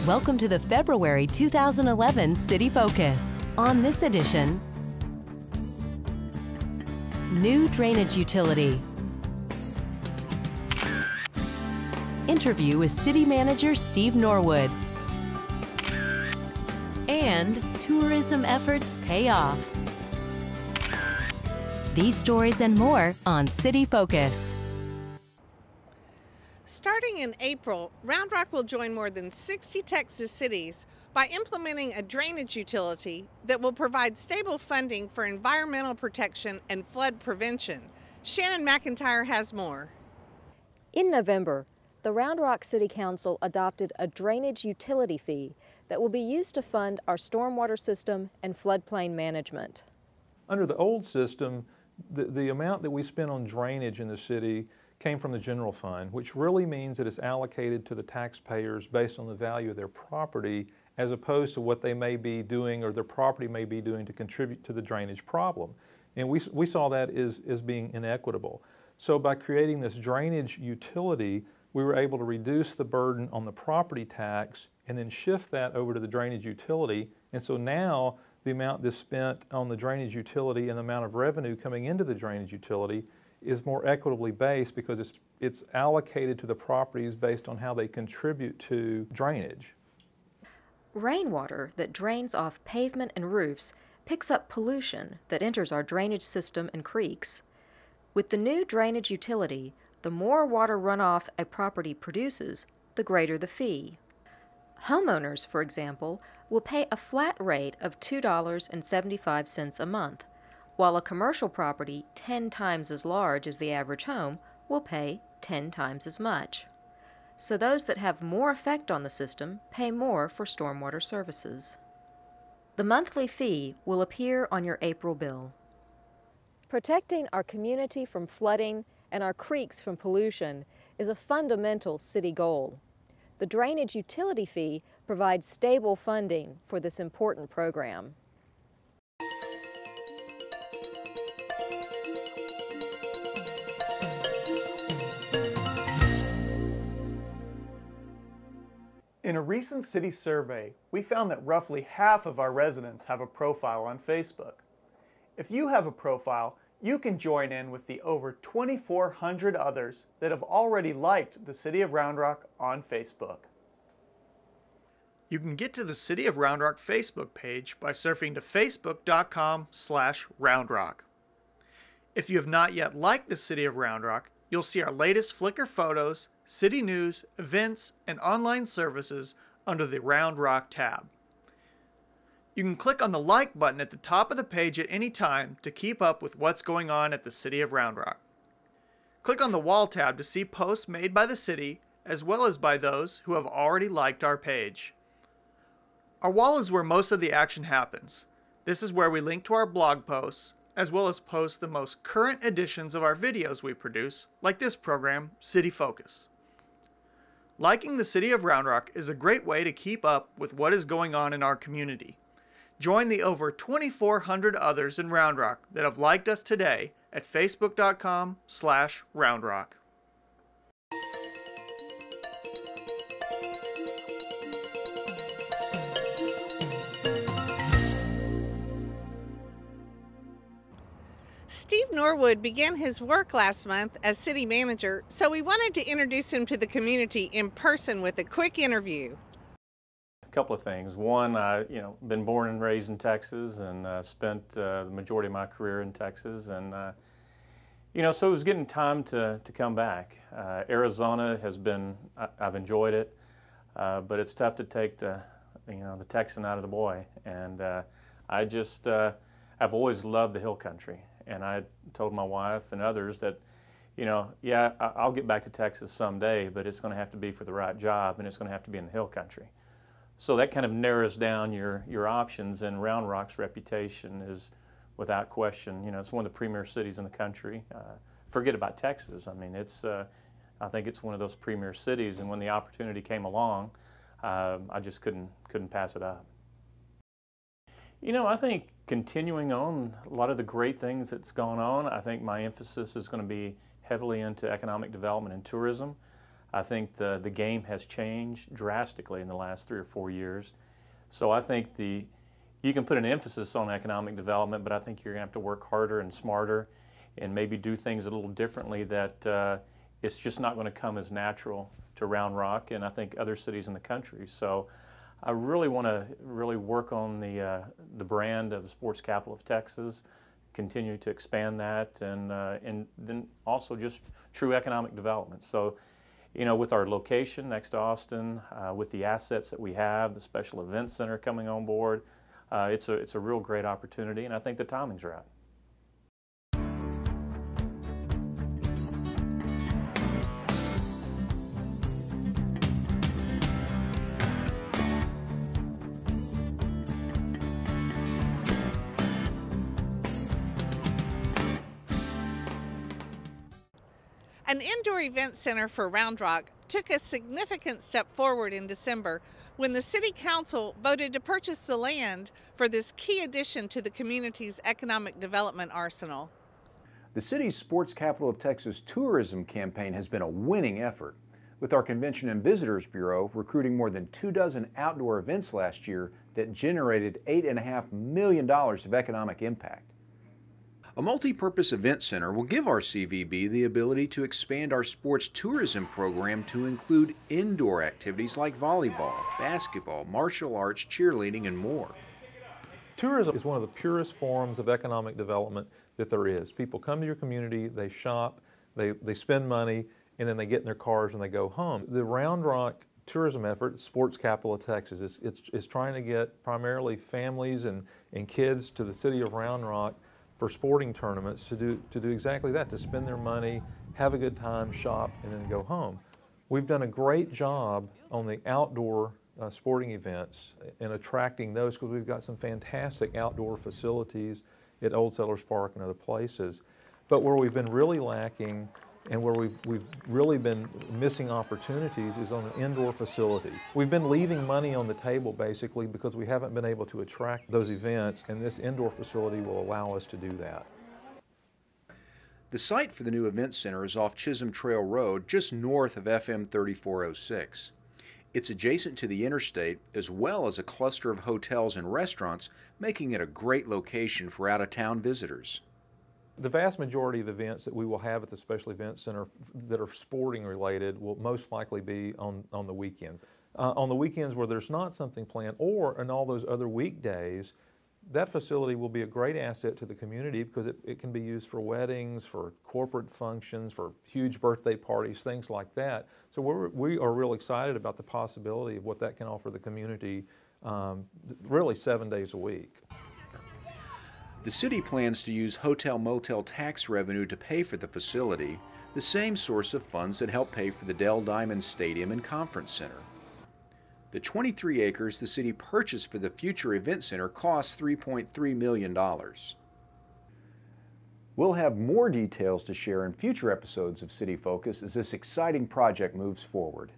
Welcome to the February 2011 City Focus. On this edition, new drainage utility. Interview with City Manager Steve Norwood. And tourism efforts pay off. These stories and more on City Focus. Starting in April, Round Rock will join more than 60 Texas cities by implementing a drainage utility that will provide stable funding for environmental protection and flood prevention. Shannon McIntyre has more. In November, the Round Rock City Council adopted a drainage utility fee that will be used to fund our stormwater system and floodplain management. Under the old system, the amount that we spend on drainage in the city came from the general fund, which really means that it's allocated to the taxpayers based on the value of their property as opposed to what they may be doing or their property may be doing to contribute to the drainage problem. And we saw that as being inequitable. So by creating this drainage utility, we were able to reduce the burden on the property tax and then shift that over to the drainage utility. And so now the amount that's spent on the drainage utility and the amount of revenue coming into the drainage utility is more equitably based because it's allocated to the properties based on how they contribute to drainage. Rainwater that drains off pavement and roofs picks up pollution that enters our drainage system and creeks. With the new drainage utility, the more water runoff a property produces, the greater the fee. Homeowners, for example, will pay a flat rate of $2.75 a month, while a commercial property 10 times as large as the average home will pay 10 times as much. So those that have more effect on the system pay more for stormwater services. The monthly fee will appear on your April bill. Protecting our community from flooding and our creeks from pollution is a fundamental city goal. The drainage utility fee provides stable funding for this important program. In a recent city survey, we found that roughly half of our residents have a profile on Facebook. If you have a profile, you can join in with the over 2,400 others that have already liked the City of Round Rock on Facebook. You can get to the City of Round Rock Facebook page by surfing to facebook.com/roundrock. If you have not yet liked the City of Round Rock, you'll see our latest Flickr photos, city news, events, and online services under the Round Rock tab. You can click on the like button at the top of the page at any time to keep up with what's going on at the City of Round Rock. Click on the Wall tab to see posts made by the city as well as by those who have already liked our page. Our wall is where most of the action happens. This is where we link to our blog posts, as well as post the most current editions of our videos we produce, like this program, City Focus. Liking the City of Round Rock is a great way to keep up with what is going on in our community. Join the over 2,400 others in Round Rock that have liked us today at facebook.com/roundrock. Steve Norwood began his work last month as city manager, so we wanted to introduce him to the community in person with a quick interview. A couple of things. One, been born and raised in Texas and spent the majority of my career in Texas, and so it was getting time to come back. Arizona has been, I've enjoyed it, but it's tough to take the Texan out of the boy, and I've always loved the hill country. And I told my wife and others that, I'll get back to Texas someday, but it's going to have to be for the right job, and it's going to have to be in the hill country. So that kind of narrows down your options, and Round Rock's reputation is, without question, it's one of the premier cities in the country. Forget about Texas. I mean, I think it's one of those premier cities, and when the opportunity came along, I just couldn't pass it up. I think continuing on a lot of the great things that's gone on, I think my emphasis is going to be heavily into economic development and tourism. I think the game has changed drastically in the last 3 or 4 years. So I think you can put an emphasis on economic development, but I think you're going to have to work harder and smarter and maybe do things a little differently that it's just not going to come as natural to Round Rock and I think other cities in the country. So I really want to work on the brand of the sports capital of Texas, continue to expand that, and then also just true economic development. So, you know, with our location next to Austin, with the assets that we have, the special events center coming on board, it's a real great opportunity, and I think the timing's right. An indoor event center for Round Rock took a significant step forward in December when the City Council voted to purchase the land for this key addition to the community's economic development arsenal. The city's Sports Capital of Texas tourism campaign has been a winning effort, with our Convention and Visitors Bureau recruiting more than 24 outdoor events last year that generated $8.5 million of economic impact. A multi-purpose event center will give our CVB the ability to expand our sports tourism program to include indoor activities like volleyball, basketball, martial arts, cheerleading, and more. Tourism is one of the purest forms of economic development that there is. People come to your community, they shop, they spend money, and then they get in their cars and they go home. The Round Rock tourism effort, Sports Capital of Texas, is trying to get primarily families and kids to the city of Round Rock for sporting tournaments to do exactly that, to spend their money, have a good time, shop, and then go home. We've done a great job on the outdoor sporting events and attracting those because we've got some fantastic outdoor facilities at Old Settlers Park and other places. But where we've been really lacking and where we've really been missing opportunities is on the indoor facility. We've been leaving money on the table basically because we haven't been able to attract those events, and this indoor facility will allow us to do that. The site for the new event center is off Chisholm Trail Road, just north of FM 3406. It's adjacent to the interstate as well as a cluster of hotels and restaurants, making it a great location for out-of-town visitors. The vast majority of events that we will have at the Special Events Center that are sporting related will most likely be on the weekends. On the weekends where there's not something planned, or in all those other weekdays, that facility will be a great asset to the community because it can be used for weddings, for corporate functions, for huge birthday parties, things like that. So we are real excited about the possibility of what that can offer the community really 7 days a week. The city plans to use hotel-motel tax revenue to pay for the facility, the same source of funds that help pay for the Dell Diamond Stadium and Conference Center. The 23 acres the city purchased for the future event center costs $3.3 million. We'll have more details to share in future episodes of City Focus as this exciting project moves forward.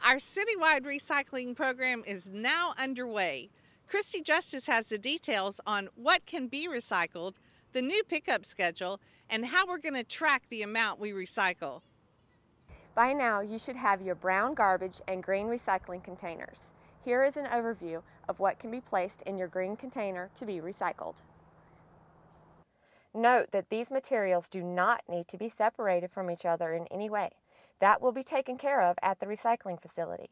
Our citywide recycling program is now underway. Christy Justice has the details on what can be recycled, the new pickup schedule, and how we're going to track the amount we recycle. By now, you should have your brown garbage and green recycling containers. Here is an overview of what can be placed in your green container to be recycled. Note that these materials do not need to be separated from each other in any way. That will be taken care of at the recycling facility.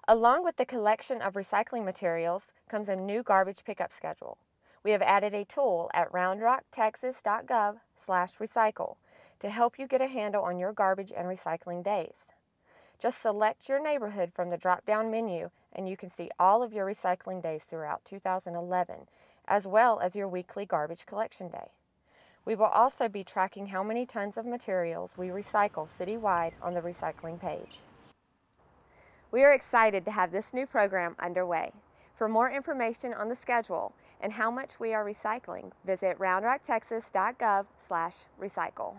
Along with the collection of recycling materials comes a new garbage pickup schedule. We have added a tool at roundrocktexas.gov/recycle to help you get a handle on your garbage and recycling days. Just select your neighborhood from the drop-down menu and you can see all of your recycling days throughout 2011, as well as your weekly garbage collection day. We will also be tracking how many tons of materials we recycle citywide on the recycling page. We are excited to have this new program underway. For more information on the schedule and how much we are recycling, visit roundrocktexas.gov/recycle.